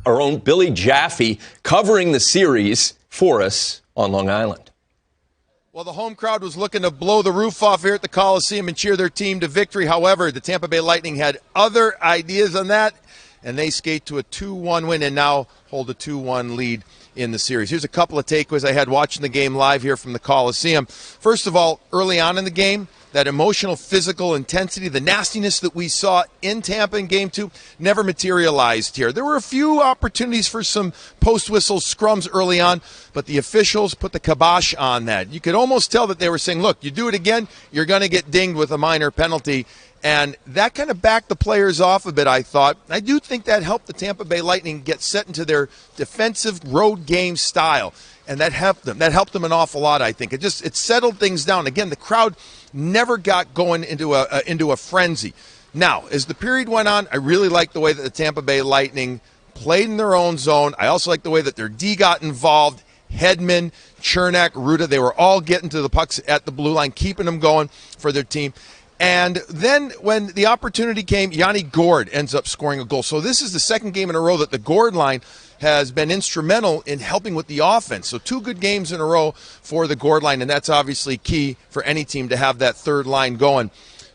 our own Billy Jaffe covering the series for us on Long Island. Well, the home crowd was looking to blow the roof off here at the Coliseum and cheer their team to victory. However, the Tampa Bay Lightning had other ideas on that, and they skate to a 2-1 win and now hold a 2-1 lead in the series. Here's a couple of takeaways I had watching the game live here from the Coliseum. First of all, early on in the game, that emotional, physical intensity, the nastiness that we saw in Tampa in Game 2 never materialized here. There were a few opportunities for some post-whistle scrums early on, but the officials put the kibosh on that. You could almost tell that they were saying, look, you do it again, you're going to get dinged with a minor penalty. And that kind of backed the players off a bit, I thought. I do think that helped the Tampa Bay Lightning get set into their defensive road game style. And that helped them. That helped them an awful lot, I think. It settled things down. Again, the crowd never got going into a frenzy. Now, as the period went on, I really liked the way that the Tampa Bay Lightning played in their own zone. I also liked the way that their D got involved. Hedman, Chernak, Ruda, they were all getting to the pucks at the blue line, keeping them going for their team. And then when the opportunity came, Yanni Gourde ends up scoring a goal. So this is the second game in a row that the Gourde line has been instrumental in helping with the offense. So 2 good games in a row for the Gourde line, and that's obviously key for any team to have that third line going.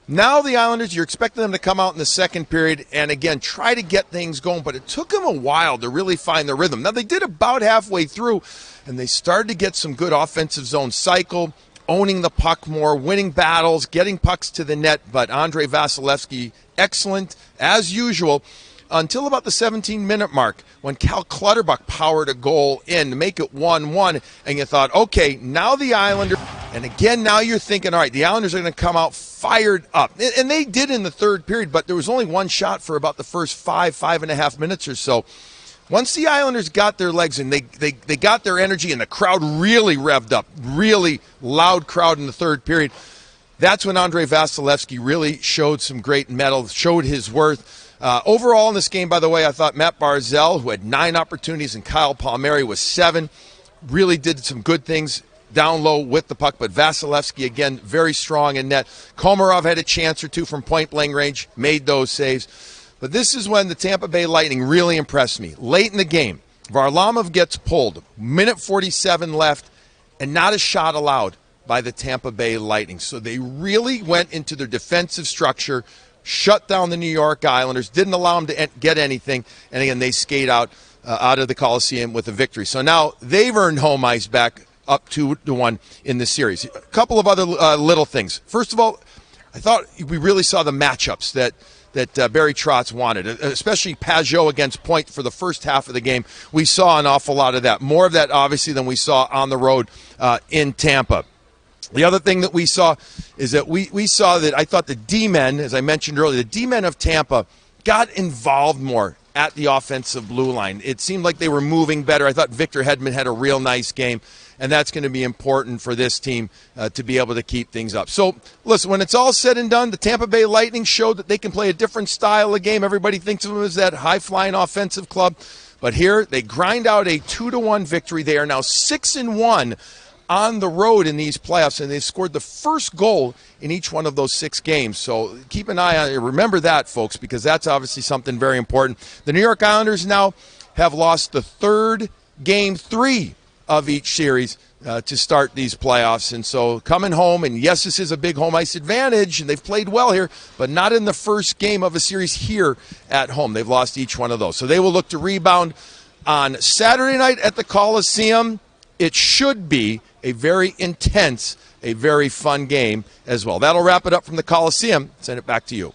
Now the Islanders, you're expecting them to come out in the second period and, again, try to get things going, but it took them a while to really find their rhythm. Now they did about halfway through, and they started to get some good offensive zone cycle, owning the puck more, winning battles, getting pucks to the net. But Andrei Vasilevskiy, excellent, as usual, until about the 17-minute mark when Cal Clutterbuck powered a goal in to make it 1-1. And you thought, okay, now the Islanders, and again, now you're thinking, all right, the Islanders are going to come out fired up. And they did in the third period, but there was only one shot for about the first 5.5 minutes or so. Once the Islanders got their legs and they got their energy and the crowd really revved up, really loud crowd in the third period, that's when Andrei Vasilevskiy really showed some great mettle, showed his worth. Overall in this game, by the way, I thought Matt Barzal, who had 9 opportunities, and Kyle Palmieri with 7, really did some good things down low with the puck. But Vasilevskiy, again, very strong in net. Komarov had a chance or two from point-blank range, made those saves. But this is when the Tampa Bay Lightning really impressed me. Late in the game, Varlamov gets pulled, minute 47 left, and not a shot allowed by the Tampa Bay Lightning. So they really went into their defensive structure, shut down the New York Islanders, didn't allow them to get anything, and again, they skate out of the Coliseum with a victory. So now they've earned home ice back up 2-1 in the series. A couple of other little things. First of all, I thought we really saw the matchups that Barry Trotz wanted, especially Pajot against Point for the first half of the game. We saw an awful lot of that. More of that, obviously, than we saw on the road in Tampa. The other thing that we saw is that we saw that I thought the D-men, as I mentioned earlier, the D-men of Tampa got involved more at the offensive blue line. It seemed like they were moving better. I thought Victor Hedman had a real nice game, and that's going to be important for this team to be able to keep things up. So, listen, when it's all said and done, the Tampa Bay Lightning showed that they can play a different style of game. Everybody thinks of them as that high-flying offensive club. But here, they grind out a 2-1 victory. They are now 6-1 on the road in these playoffs, and they scored the first goal in each one of those 6 games. So keep an eye on it. Remember that, folks, because that's obviously something very important. The New York Islanders now have lost the third game 3 of each series to start these playoffs. And so coming home, and yes, this is a big home ice advantage, and they've played well here, but not in the first game of a series here at home. They've lost each one of those. So they will look to rebound on Saturday night at the Coliseum. It should be a very intense, a very fun game as well. That'll wrap it up from the Coliseum. Send it back to you.